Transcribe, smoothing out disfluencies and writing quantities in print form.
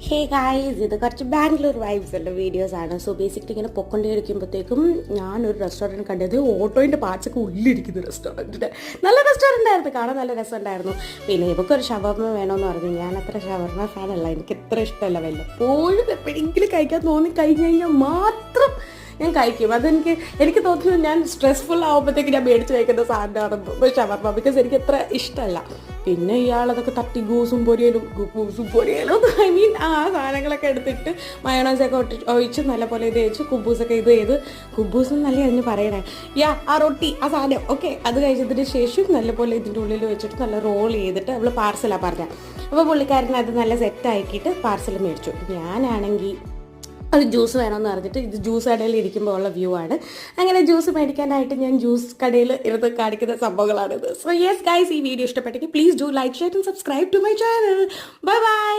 Hey guys, ഇത് കുറച്ച് ബാംഗ്ലൂർ വൈബ്സിൻ്റെ വീഡിയോസാണ്. സോ ബേസിക്കലി ഇങ്ങനെ പൊക്കൊണ്ടിരിക്കുമ്പോഴത്തേക്കും ഞാനൊരു റെസ്റ്റോറൻറ്റ് കണ്ടത്. ഓട്ടോയിൻ്റെ പാർട്സൊക്കെ ഉള്ളിരിക്കുന്ന റെസ്റ്റോറൻറ്റിൻ്റെ നല്ല റെസ്റ്റോറൻ്റ് ആയിരുന്നു, കാണാൻ നല്ല രസമുണ്ടായിരുന്നു. പിന്നെ ഇവക്കൊരു ഷവർമ വേണമെന്ന് പറഞ്ഞു. ഞാൻ അത്ര ഷവർമ ഫാനല്ല, എനിക്ക് ഇത്ര ഇഷ്ടമല്ല. വല്ലപ്പോഴും എപ്പോഴെങ്കിലും കഴിക്കാൻ തോന്നി കഴിഞ്ഞ് കഴിഞ്ഞാൽ മാത്രം ഞാൻ കഴിക്കും. എനിക്ക് തോന്നുന്നു ഞാൻ സ്ട്രെസ്ഫുൾ ആകുമ്പോഴത്തേക്ക് ഞാൻ മേടിച്ച് കഴിക്കുന്ന സാധനമാണെന്ന് ഷവർമ, ബിക്കോസ് എനിക്ക് അത്ര ഇഷ്ടമല്ല. പിന്നെ ഇയാളതൊക്കെ തട്ടി ഗൂസും പൊരിയലും ആ സാധനങ്ങളൊക്കെ എടുത്തിട്ട് മയോണൈസൊക്കെ ഒഴിച്ച് നല്ലപോലെ ഇത് കഴിച്ച് കുബൂസൊക്കെ ഇത് ചെയ്ത് കുബൂസും നല്ല അതിന് പറയണേ ആ റൊട്ടി ആ സാധനം ഓക്കെ. അത് കഴിച്ചതിന് ശേഷം നല്ലപോലെ ഇതിൻ്റെ ഉള്ളിൽ വെച്ചിട്ട് നല്ല റോൾ ചെയ്തിട്ട് അവൾ പാർസലാണ് പറഞ്ഞത്. അപ്പോൾ പുള്ളിക്കാരൻ അത് നല്ല സെറ്റാക്കിയിട്ട് പാർസൽ മേടിച്ചു. ഞാനാണെങ്കിൽ അത് ജ്യൂസ് വേണമെന്ന് പറഞ്ഞിട്ട്, ഇത് ജ്യൂസ് കടയിൽ ഇരിക്കുമ്പോൾ ഉള്ള വ്യൂ ആണ്. അങ്ങനെ ജ്യൂസ് മേടിക്കാനായിട്ട് ഞാൻ ജ്യൂസ് കടയിൽ ഇരുന്ന് കാണിക്കുന്ന സംഭവങ്ങളാണിത്. സോ യെസ് ഗൈസ്, ഈ വീഡിയോ ഇഷ്ടപ്പെട്ടെങ്കിൽ please do like, share and subscribe to my channel. Bye by.